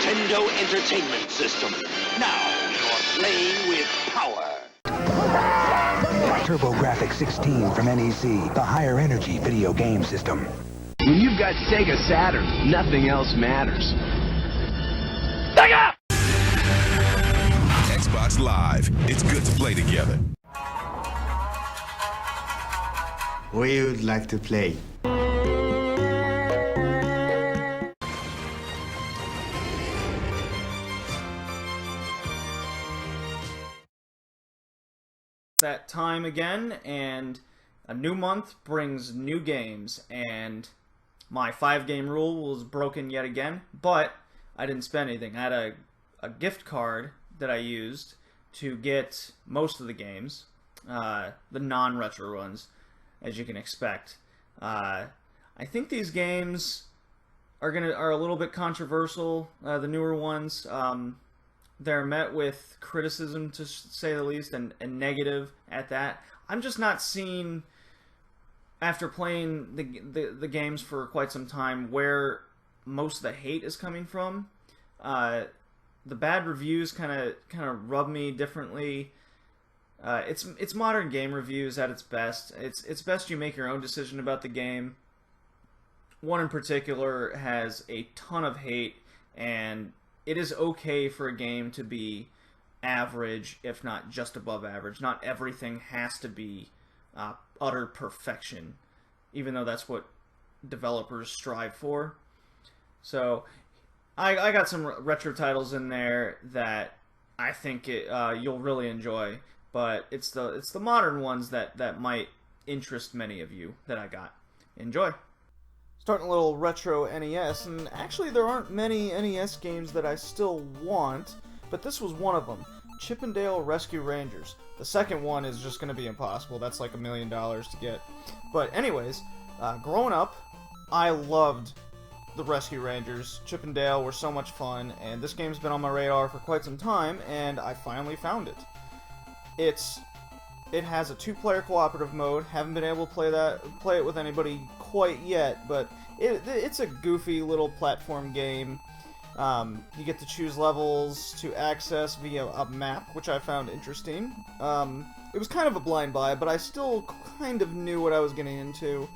Nintendo Entertainment System. Now you're playing with power. TurboGrafx 16 from NEC, the higher energy video game system. When you've got Sega Saturn, nothing else matters. Sega! Xbox Live. It's good to play together. We would like to play. That time again, and a new month brings new games, and my 5-game rule was broken yet again, but I didn't spend anything. I had a gift card that I used to get most of the games, the non-retro ones, as you can expect. I think these games are a little bit controversial, the newer ones. They're met with criticism, to say the least, and negative at that. I'm just not seeing, after playing the games for quite some time, where most of the hate is coming from. The bad reviews kind of rub me differently. It's modern game reviews at its best. It's best you make your own decision about the game. One in particular has a ton of hate, and it is okay for a game to be average, if not just above average. Not everything has to be utter perfection, even though that's what developers strive for. So, I got some retro titles in there that I think you'll really enjoy, but it's the modern ones that might interest many of you that I got. Enjoy! Starting a little retro NES, and actually there aren't many NES games that I still want, but this was one of them. Chip 'n Dale Rescue Rangers. The second one is just going to be impossible. That's like $1 million to get. But anyways, growing up, I loved the Rescue Rangers. Chip 'n Dale were so much fun, and this game's been on my radar for quite some time, and I finally found it. It has a 2-player cooperative mode. Haven't been able to play it with anybody quite yet, but it's a goofy little platform game. You get to choose levels to access via a map, which I found interesting. It was kind of a blind buy, but I still kind of knew what I was getting into.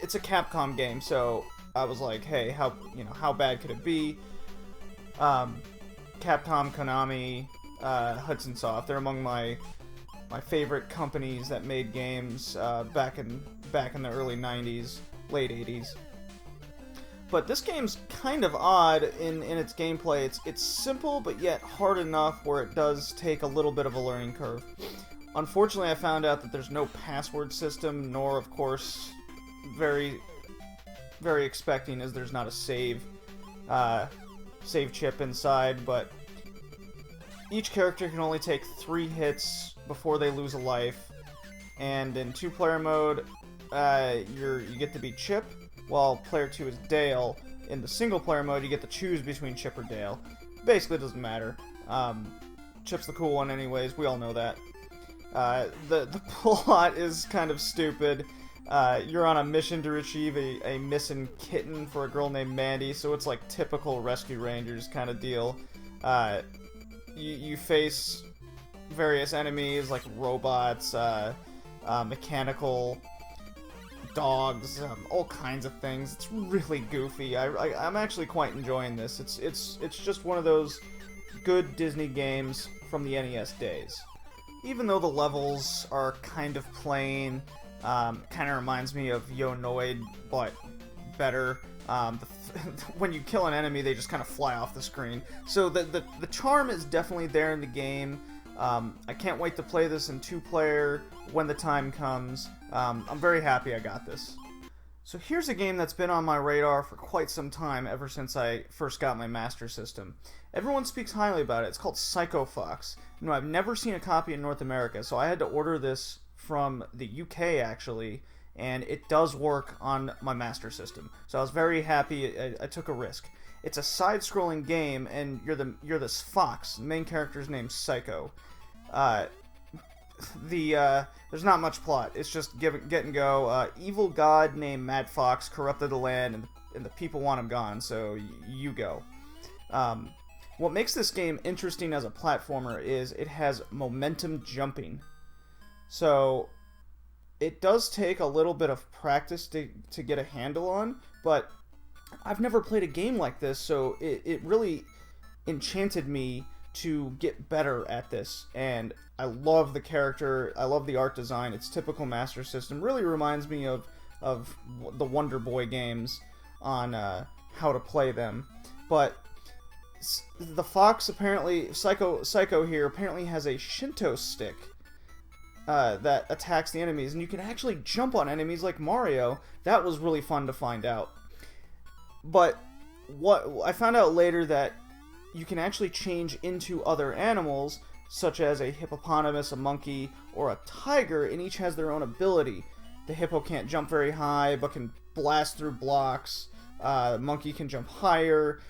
It's a Capcom game, so I was like, hey, how bad could it be? Capcom, Konami, Hudson Soft, they're among my favorite companies that made games back in the early 90s, late 80s. But this game's kind of odd in its gameplay. It's simple, but yet hard enough where it does take a little bit of a learning curve. Unfortunately, I found out that there's no password system, nor, of course, very, very expecting, as there's not a save chip inside, but each character can only take 3 hits before they lose a life, and in 2-player mode, you get to be Chip, while player 2 is Dale. In the single-player mode, you get to choose between Chip or Dale. Basically, it doesn't matter. Chip's the cool one anyways, we all know that. The plot is kind of stupid. You're on a mission to retrieve a missing kitten for a girl named Mandy, so it's like typical Rescue Rangers kind of deal. You face various enemies like robots, mechanical dogs, all kinds of things. It's really goofy. I'm actually quite enjoying this. It's just one of those good Disney games from the NES days. Even though the levels are kind of plain, kind of reminds me of Yo-Noid, but better. When you kill an enemy, they just kind of fly off the screen. So the charm is definitely there in the game. I can't wait to play this in 2-player when the time comes. I'm very happy I got this. So here's a game that's been on my radar for quite some time, ever since I first got my Master System. Everyone speaks highly about it. It's called Psycho Fox. You know, I've never seen a copy in North America, so I had to order this from the UK, actually, and it does work on my Master System. So I was very happy I took a risk. It's a side-scrolling game, and you're this fox. The main character's name's Psycho. There's not much plot. It's just get and go. Evil god named Mad Fox corrupted the land, and the people want him gone, so you go. What makes this game interesting as a platformer is it has momentum jumping. So it does take a little bit of practice to get a handle on, but I've never played a game like this, so it really enchanted me to get better at this. And I love the character, I love the art design. It's typical Master System. Really reminds me of the Wonder Boy games on how to play them. But the fox apparently, Psycho here apparently has a Shinto stick that attacks the enemies, and you can actually jump on enemies like Mario. That was really fun to find out. But what I found out later, that you can actually change into other animals, such as a hippopotamus, a monkey, or a tiger, and each has their own ability. The hippo can't jump very high, but can blast through blocks. The monkey can jump higher,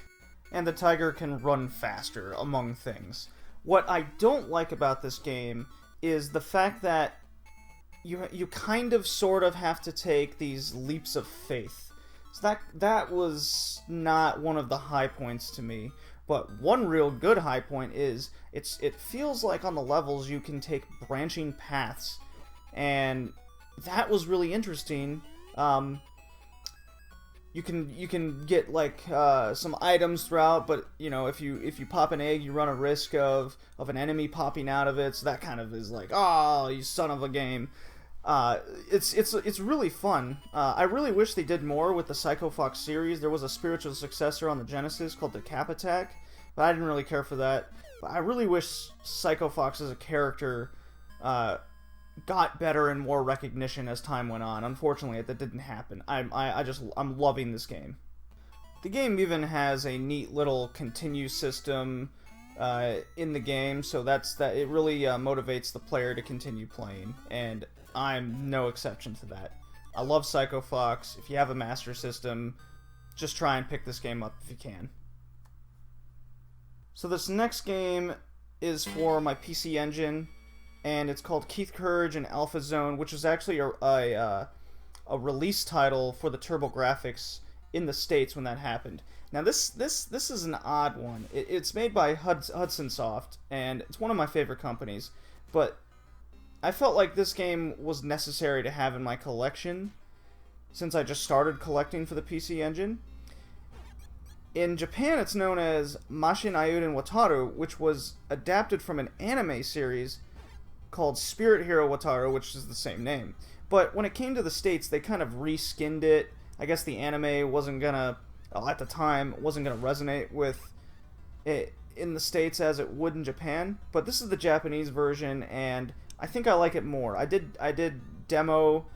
and the tiger can run faster, among things. What I don't like about this game is the fact that you kind of sort of have to take these leaps of faith. So that was not one of the high points to me. But one real good high point is it feels like on the levels you can take branching paths, and that was really interesting. You can get like some items throughout, but you know, if you pop an egg, you run a risk of an enemy popping out of it. So that kind of is like, oh, you son of a game. It's really fun. I really wish they did more with the Psycho Fox series. There was a spiritual successor on the Genesis called the Cap Attack, but I didn't really care for that. But I really wish Psycho Fox as a character got better and more recognition as time went on. Unfortunately, that didn't happen. I'm loving this game. The game even has a neat little continue system in the game, so it really motivates the player to continue playing, and I'm no exception to that. I love Psycho Fox. If you have a Master System, just try and pick this game up if you can. So this next game is for my PC Engine, and it's called Keith Courage and Alpha Zone, which is actually a release title for the TurboGrafx in the States when that happened. Now this is an odd one. It's made by Hudson Soft, and it's one of my favorite companies, but I felt like this game was necessary to have in my collection since I just started collecting for the PC Engine. In Japan, it's known as Mashin Ayuden Wataru, which was adapted from an anime series called Spirit Hero Wataru, which is the same name. But when it came to the States, they kind of reskinned it. I guess the anime wasn't gonna, at the time, wasn't gonna resonate with it in the States as it would in Japan. But this is the Japanese version, and I think I like it more. I did demo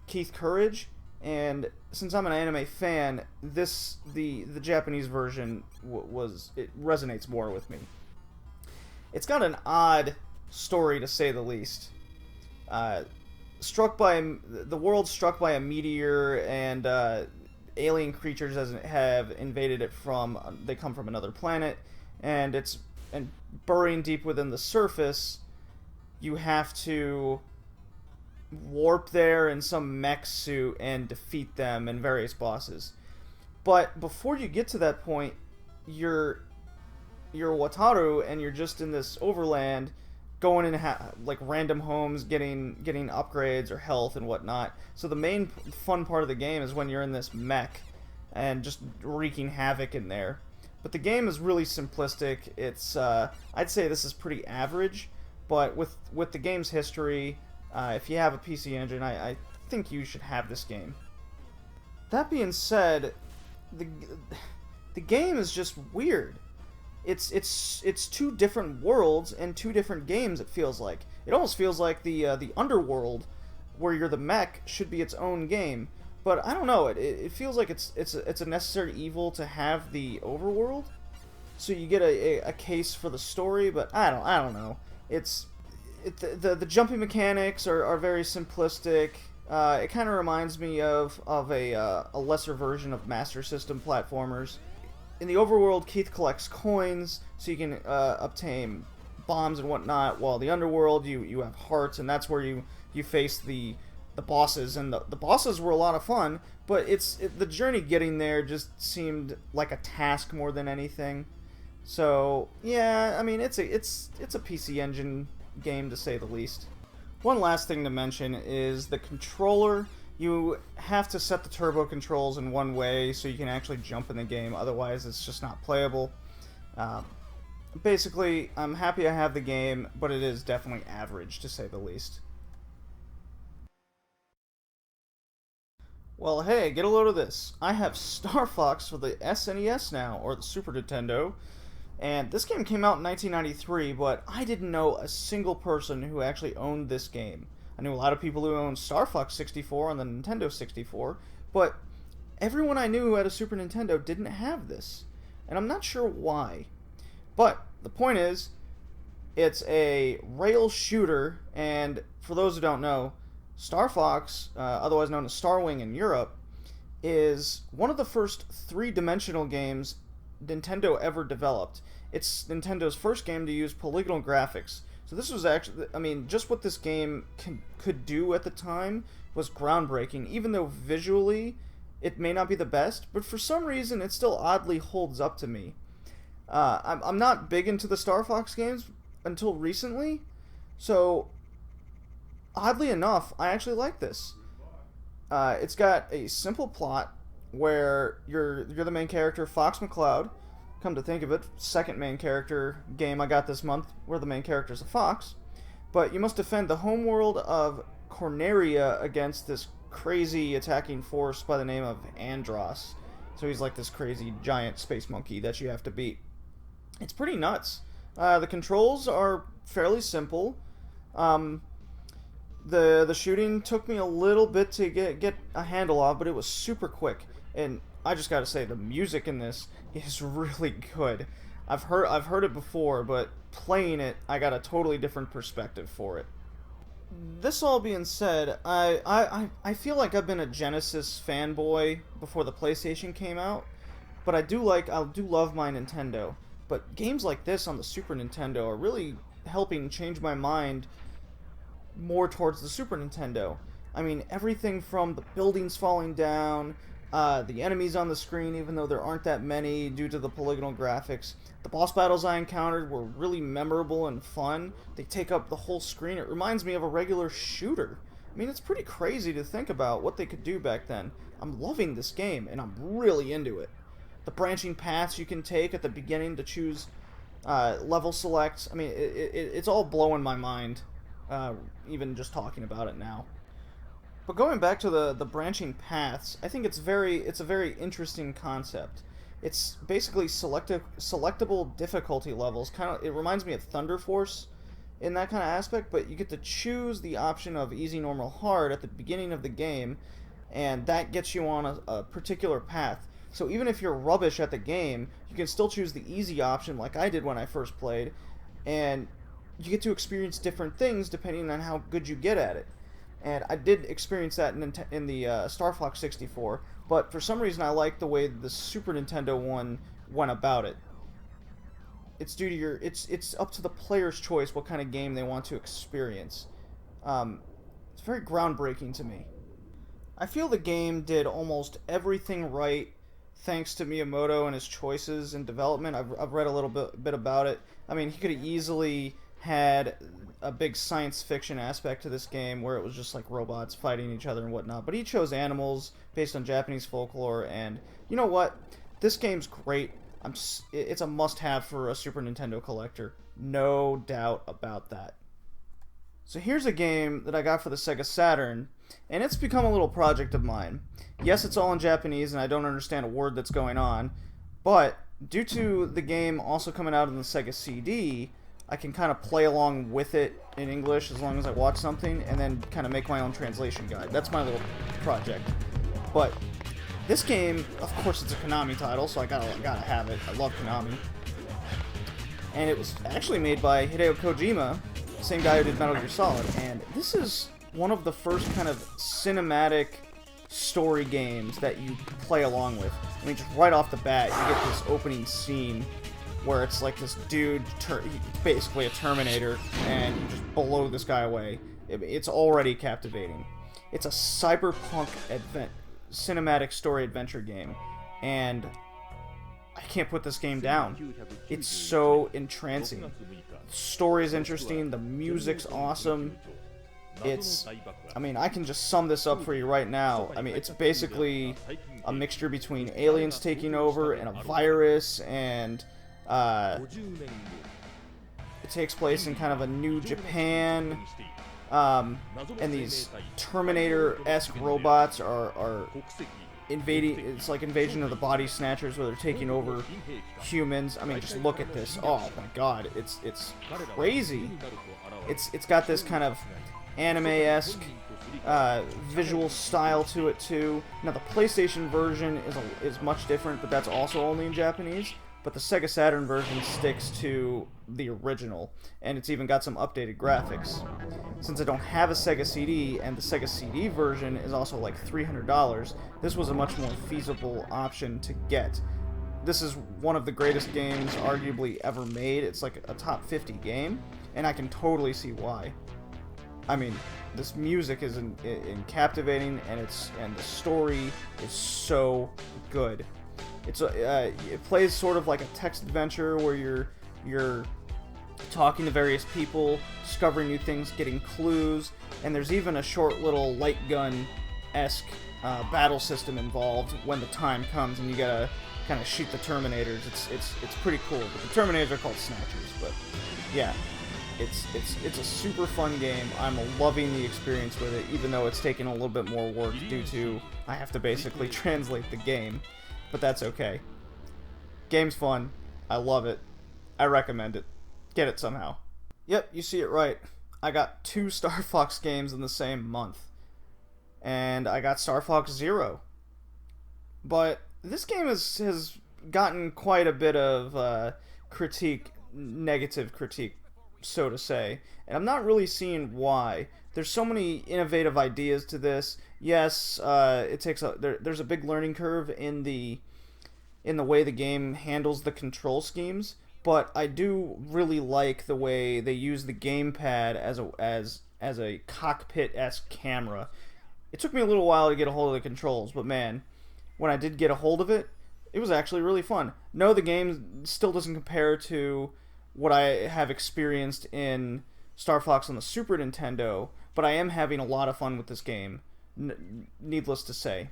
Keith Courage, and since I'm an anime fan, the Japanese version it resonates more with me. It's got an odd story, to say the least. The world's struck by a meteor, and alien creatures have invaded it they come from another planet, and burying deep within the surface, you have to warp there in some mech suit and defeat them and various bosses. But before you get to that point, you're Wataru, and you're just in this overland, going in like random homes, getting upgrades or health and whatnot. So the main fun part of the game is when you're in this mech and just wreaking havoc in there. But the game is really simplistic. It's I'd say this is pretty average, but with the game's history, if you have a PC Engine, I think you should have this game. That being said, the game is just weird. It's two different worlds and two different games. It feels like it almost feels like the Underworld, where you're the mech, should be its own game. But I don't know. It feels like it's a necessary evil to have the overworld, so you get a case for the story. But I don't know. The jumping mechanics are very simplistic. It kind of reminds me of a lesser version of Master System platformers. In the overworld, Keith collects coins so you can obtain bombs and whatnot, while the underworld, you have hearts, and that's where you face the bosses. And the bosses were a lot of fun, but the journey getting there just seemed like a task more than anything. So yeah, I mean it's a PC Engine game to say the least. One last thing to mention is the controller. You have to set the turbo controls in one way so you can actually jump in the game, otherwise it's just not playable. Basically, I'm happy I have the game, but it is definitely average to say the least. Well, hey, get a load of this. I have Star Fox for the SNES now, or the Super Nintendo, and this game came out in 1993, but I didn't know a single person who actually owned this game. I knew a lot of people who owned Star Fox 64 on the Nintendo 64, but everyone I knew who had a Super Nintendo didn't have this, and I'm not sure why. But the point is, it's a rail shooter, and for those who don't know, Star Fox, otherwise known as Star Wing in Europe, is one of the first three-dimensional games Nintendo ever developed. It's Nintendo's first game to use polygonal graphics. So this was actually, I mean, just what this game could do at the time was groundbreaking, even though visually it may not be the best, but for some reason it still oddly holds up to me. I'm not big into the Star Fox games until recently, so oddly enough, I actually like this. It's got a simple plot where you're the main character, Fox McCloud. Come to think of it, second main character game I got this month, where the main character is a fox. But you must defend the homeworld of Corneria against this crazy attacking force by the name of Andros. So he's like this crazy giant space monkey that you have to beat. It's pretty nuts. The controls are fairly simple. The shooting took me a little bit to get a handle of, but it was super quick. And I just gotta say, the music in this is really good. I've heard it before, but playing it, I got a totally different perspective for it. This all being said, I feel like I've been a Genesis fanboy before the PlayStation came out, but I do love my Nintendo. But games like this on the Super Nintendo are really helping change my mind more towards the Super Nintendo. I mean, everything from the buildings falling down, the enemies on the screen, even though there aren't that many due to the polygonal graphics. The boss battles I encountered were really memorable and fun. They take up the whole screen. It reminds me of a regular shooter. I mean, it's pretty crazy to think about what they could do back then. I'm loving this game, and I'm really into it. The branching paths you can take at the beginning to choose level selects. I mean, it's all blowing my mind, even just talking about it now. But going back to the branching paths, I think it's a very interesting concept. It's basically selectable difficulty levels. It reminds me of Thunder Force in that kind of aspect, but you get to choose the option of easy, normal, hard at the beginning of the game, and that gets you on a particular path. So even if you're rubbish at the game, you can still choose the easy option like I did when I first played, and you get to experience different things depending on how good you get at it. And I did experience that in the Star Fox 64, but for some reason I like the way the Super Nintendo one went about it. It's due to it's up to the player's choice what kind of game they want to experience. It's very groundbreaking to me. I feel the game did almost everything right thanks to Miyamoto and his choices in development. I've read a little bit about it. I mean, he could have easily had a big science fiction aspect to this game where it was just like robots fighting each other and whatnot, but he chose animals based on Japanese folklore, and you know what? This game's great. It's a must-have for a Super Nintendo collector. No doubt about that. So here's a game that I got for the Sega Saturn, and it's become a little project of mine. Yes, it's all in Japanese, and I don't understand a word that's going on, but due to the game also coming out on the Sega CD, I can kind of play along with it in English as long as I watch something, and then kind of make my own translation guide. That's my little project. But this game, of course, it's a Konami title, so I gotta have it. I love Konami. And it was actually made by Hideo Kojima, same guy who did Metal Gear Solid, and this is one of the first kind of cinematic story games that you play along with. I mean, just right off the bat, you get this opening scene where it's like this dude, basically a Terminator, and you just blow this guy away. It's already captivating. It's a cyberpunk cinematic story adventure game, and I can't put this game down. It's so entrancing. The story is interesting. The music's awesome. I mean, I can just sum this up for you right now. I mean, it's basically a mixture between aliens taking over and a virus, and it takes place in kind of a new Japan, and these Terminator-esque robots are invading. It's like Invasion of the Body Snatchers, where they're taking over humans. I mean, just look at this. Oh my God, it's crazy. It's got this kind of anime-esque visual style to it too. Now the PlayStation version is much different, but that's also only in Japanese. But the Sega Saturn version sticks to the original, and it's even got some updated graphics. Since I don't have a Sega CD, and the Sega CD version is also like $300, this was a much more feasible option to get. This is one of the greatest games arguably ever made. It's like a top 50 game, and I can totally see why. I mean, this music is captivating, and the story is so good. It plays sort of like a text adventure where you're talking to various people, discovering new things, getting clues, and there's even a short little light gun-esque battle system involved when the time comes, and you gotta kind of shoot the Terminators. It's pretty cool. But the Terminators are called Snatchers, but yeah. It's a super fun game. I'm loving the experience with it, even though it's taking a little bit more work due to I have to basically translate the game, but that's okay. Game's fun. I love it. I recommend it. Get it somehow. Yep, you see it right. I got 2 Star Fox games in the same month, and I got Star Fox Zero. But this game has gotten quite a bit of negative critique, so to say, and I'm not really seeing why. There's so many innovative ideas to this. Yes, it takes there's a big learning curve in the way the game handles the control schemes, but I do really like the way they use the gamepad as a cockpit-esque camera. It took me a little while to get a hold of the controls, but man, when I did get a hold of it, it was actually really fun. No, the game still doesn't compare to what I have experienced in Star Fox on the Super Nintendo, but I am having a lot of fun with this game, needless to say.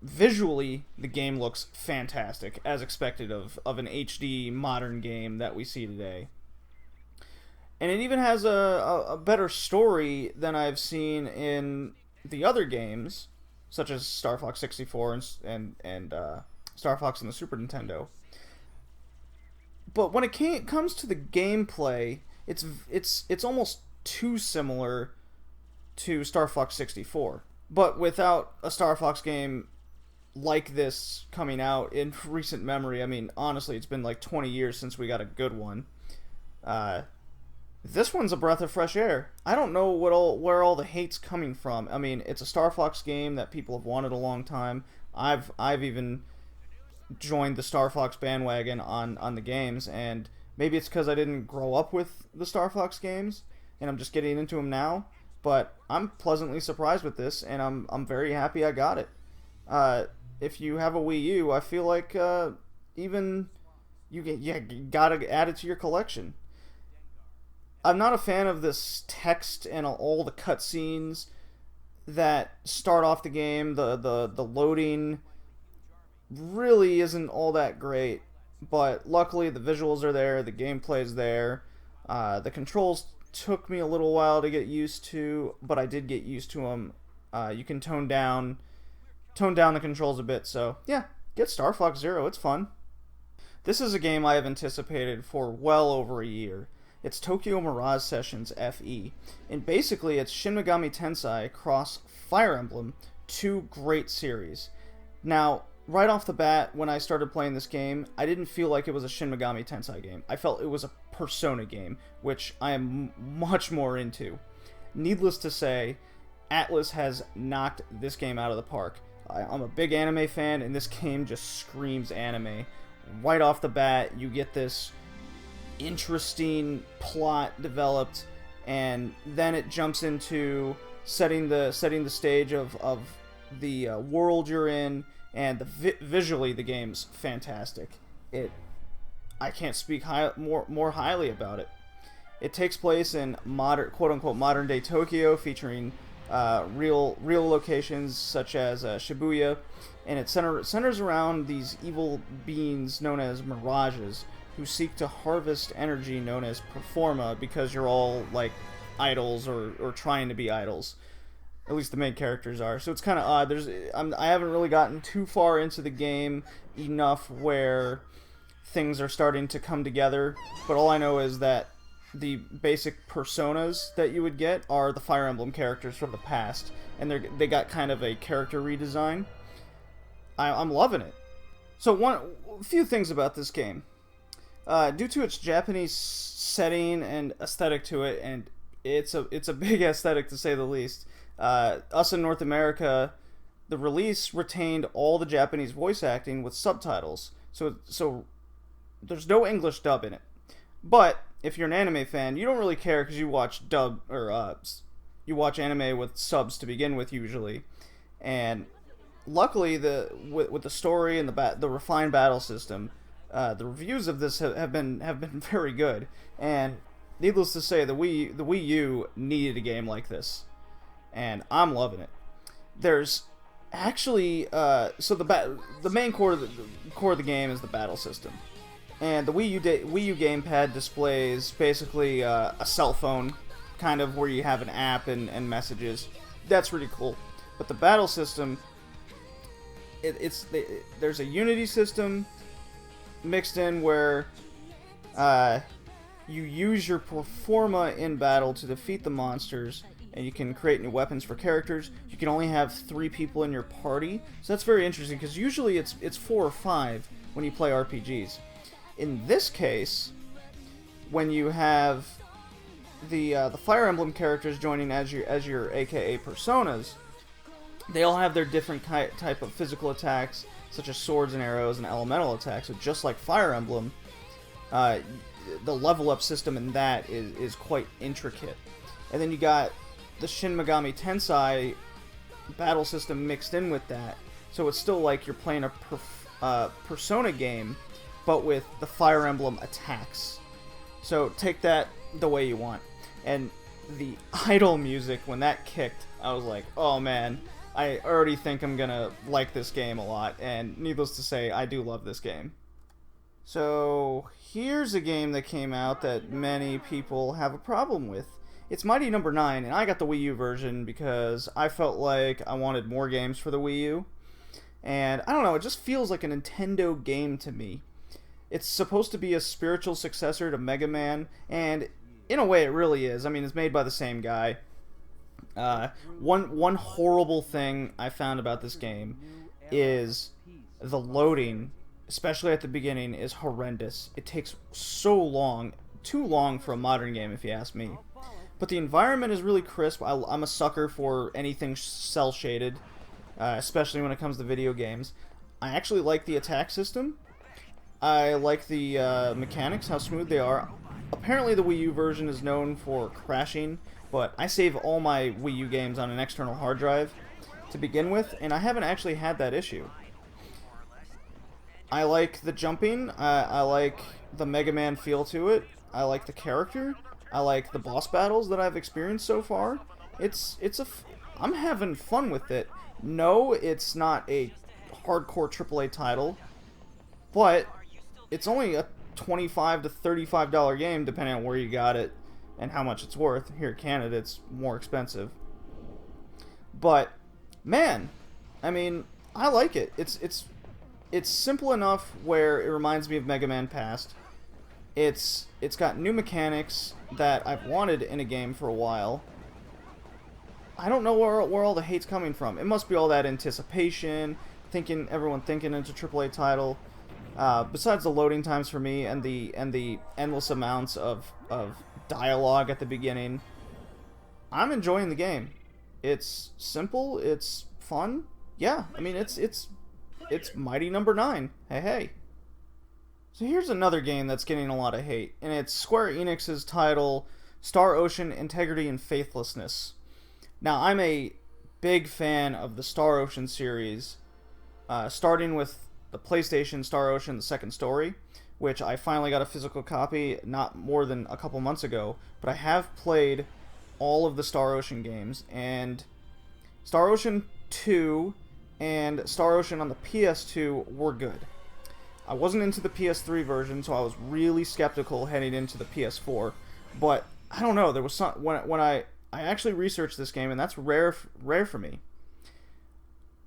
Visually, the game looks fantastic, as expected of an HD modern game that we see today. And it even has a better story than I've seen in the other games, such as Star Fox 64 and Star Fox on the Super Nintendo. But when it comes to the gameplay, it's almost too similar to Star Fox 64. But without a Star Fox game like this coming out in recent memory, I mean, honestly, it's been like 20 years since we got a good one. This one's a breath of fresh air. I don't know where all the hate's coming from. I mean, it's a Star Fox game that people have wanted a long time. I've even joined the Star Fox bandwagon on the games, and maybe it's because I didn't grow up with the Star Fox games and I'm just getting into them now, but I'm pleasantly surprised with this, and I'm very happy I got it. If you have a Wii U, I feel like even you gotta add it to your collection. I'm not a fan of this text and all the cutscenes that start off the game. The loading really isn't all that great, but luckily the visuals are there, the gameplay's there. The controls took me a little while to get used to, but I did get used to them. You can tone down the controls a bit, so yeah, get Star Fox Zero, it's fun. This is a game I have anticipated for well over a year. It's Tokyo Mirage Sessions FE, and basically it's Shin Megami Tensei cross Fire Emblem, 2 great series. Now, right off the bat, when I started playing this game, I didn't feel like it was a Shin Megami Tensei game. I felt it was a Persona game, which I am much more into. Needless to say, Atlus has knocked this game out of the park. I'm a big anime fan, and this game just screams anime. Right off the bat, you get this interesting plot developed, and then it jumps into setting the stage of the world you're in, and visually the game's fantastic. I can't speak more highly about it. It takes place in quote unquote modern day Tokyo, featuring real locations such as Shibuya, and it centers around these evil beings known as Mirages, who seek to harvest energy known as Performa, because you're all like idols or trying to be idols. At least the main characters are. So it's kind of odd. I haven't really gotten too far into the game enough where things are starting to come together, but all I know is that the basic personas that you would get are the Fire Emblem characters from the past, and they got kind of a character redesign. I'm loving it. So a few things about this game. Due to its Japanese setting and aesthetic to it, and it's a big aesthetic to say the least. Us in North America, the release retained all the Japanese voice acting with subtitles, so there's no English dub in it. But if you're an anime fan, you don't really care because you watch dub or you watch anime with subs to begin with usually, and luckily with the story and the refined battle system, the reviews of this have been very good. And needless to say, the Wii U needed a game like this, and I'm loving it. There's actually so the main core of the game is the battle system. And the Wii U gamepad displays basically a cell phone, kind of where you have an app and messages. That's really cool. But the battle system, there's a Unity system mixed in where you use your Performa in battle to defeat the monsters, and you can create new weapons for characters. You can only have 3 people in your party, so that's very interesting because usually it's 4 or 5 when you play RPGs. In this case, when you have the Fire Emblem characters joining as your AKA personas, they all have their different type of physical attacks, such as swords and arrows and elemental attacks. So just like Fire Emblem, the level up system in that is quite intricate. And then you got the Shin Megami Tensei battle system mixed in with that, so it's still like you're playing a Persona game, but with the Fire Emblem attacks. So take that the way you want. And the idol music, when that kicked, I was like, oh man, I already think I'm gonna like this game a lot, and needless to say, I do love this game. So here's a game that came out that many people have a problem with. It's Mighty Number 9, and I got the Wii U version because I felt like I wanted more games for the Wii U. And I don't know, it just feels like a Nintendo game to me. It's supposed to be a spiritual successor to Mega Man, and in a way it really is. I mean, it's made by the same guy. One horrible thing I found about this game is the loading, especially at the beginning, is horrendous. It takes so long, too long for a modern game if you ask me. But the environment is really crisp. I'm a sucker for anything cel-shaded, especially when it comes to video games. I actually like the attack system. I like the mechanics, how smooth they are. Apparently the Wii U version is known for crashing, but I save all my Wii U games on an external hard drive to begin with, and I haven't actually had that issue. I like the jumping, I like the Mega Man feel to it, I like the character, I like the boss battles that I've experienced so far. I'm having fun with it. No, it's not a hardcore AAA title, but it's only a $25 to $35 game depending on where you got it and how much it's worth. Here in Canada, it's more expensive. But man, I mean, I like it. It's simple enough where it reminds me of Mega Man Past. It's got new mechanics that I've wanted in a game for a while. I don't know where all the hate's coming from. It must be all that anticipation, everyone thinking it's a AAA title. Besides the loading times for me and the endless amounts of dialogue at the beginning, I'm enjoying the game. It's simple, it's fun. Yeah, I mean it's Mighty Number 9. Hey. So here's another game that's getting a lot of hate, and it's Square Enix's title Star Ocean: Integrity and Faithlessness. Now, I'm a big fan of the Star Ocean series, starting with the PlayStation Star Ocean: The Second Story, which I finally got a physical copy not more than a couple months ago, but I have played all of the Star Ocean games, and Star Ocean 2 and Star Ocean on the PS2 were good. I wasn't into the PS3 version, so I was really skeptical heading into the PS4, but I don't know, there was some, when I actually researched this game, and that's rare for me.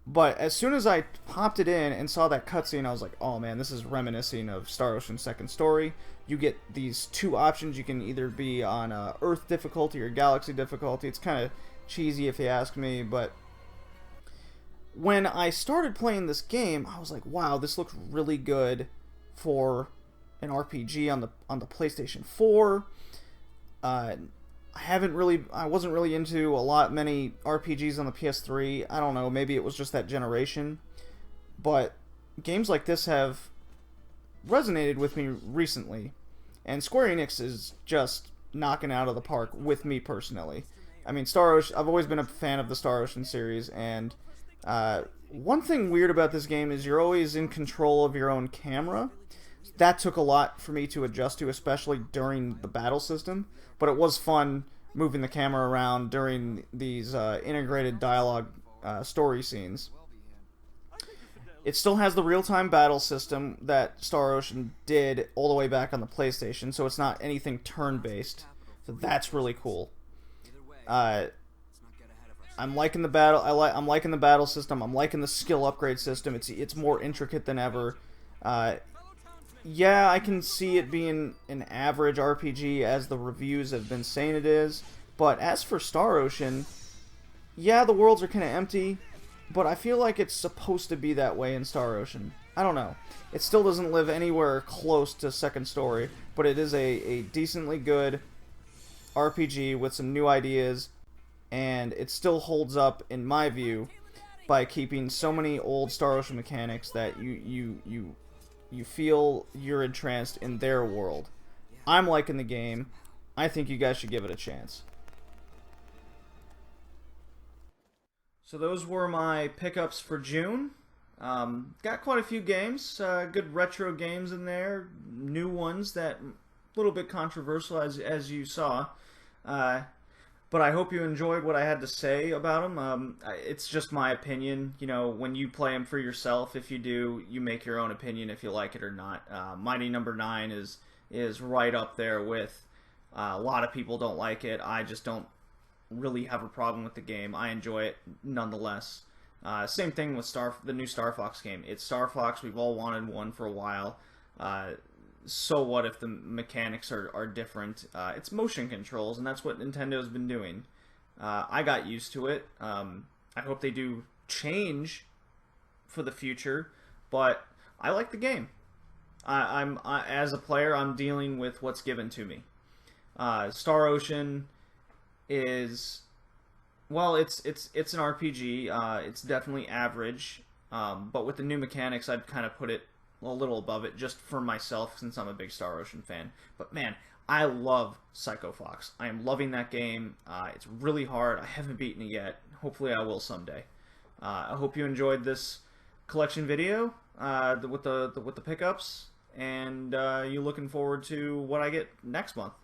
But as soon as I popped it in and saw that cutscene, I was like, oh man, this is reminiscing of Star Ocean Second Story. You get these two options. You can either be on Earth difficulty or Galaxy difficulty. It's kind of cheesy if you ask me, but when I started playing this game, I was like, wow, this looks really good for an RPG on the PlayStation 4. I wasn't really into many RPGs on the PS3. I don't know, maybe it was just that generation. But games like this have resonated with me recently. And Square Enix is just knocking it out of the park with me personally. I mean, Star Ocean, I've always been a fan of the Star Ocean series, and one thing weird about this game is you're always in control of your own camera. That took a lot for me to adjust to, especially during the battle system. But it was fun moving the camera around during these integrated dialogue story scenes. It still has the real-time battle system that Star Ocean did all the way back on the PlayStation, so it's not anything turn-based. So that's really cool. I'm liking the battle. I'm liking the battle system. I'm liking the skill upgrade system. It's more intricate than ever. Yeah, I can see it being an average RPG as the reviews have been saying it is. But as for Star Ocean, yeah, the worlds are kind of empty, but I feel like it's supposed to be that way in Star Ocean. I don't know. It still doesn't live anywhere close to Second Story, but it is a decently good RPG with some new ideas, and it still holds up, in my view, by keeping so many old Star Ocean mechanics that you feel you're entranced in their world. I'm liking the game. I think you guys should give it a chance. So those were my pickups for June. Got quite a few games, good retro games in there, new ones that a little bit controversial as you saw. But I hope you enjoyed what I had to say about them. It's just my opinion. You know, when you play them for yourself, if you do, you make your own opinion if you like it or not. Mighty Number 9 is right up there with a lot of people don't like it. I just don't really have a problem with the game. I enjoy it nonetheless. Same thing with the new Star Fox game. It's Star Fox. We've all wanted one for a while. So what if the mechanics are different? It's motion controls, and that's what Nintendo's been doing. I got used to it. I hope they do change for the future, but I like the game. As a player, I'm dealing with what's given to me. Star Ocean is, well, it's an RPG. It's definitely average, but with the new mechanics, I'd kind of put it a little above it just for myself since I'm a big Star Ocean fan. But man, I love Psycho Fox. I am loving that game. It's really hard. I haven't beaten it yet. Hopefully I will someday. I hope you enjoyed this collection video with the pickups, and you're looking forward to what I get next month.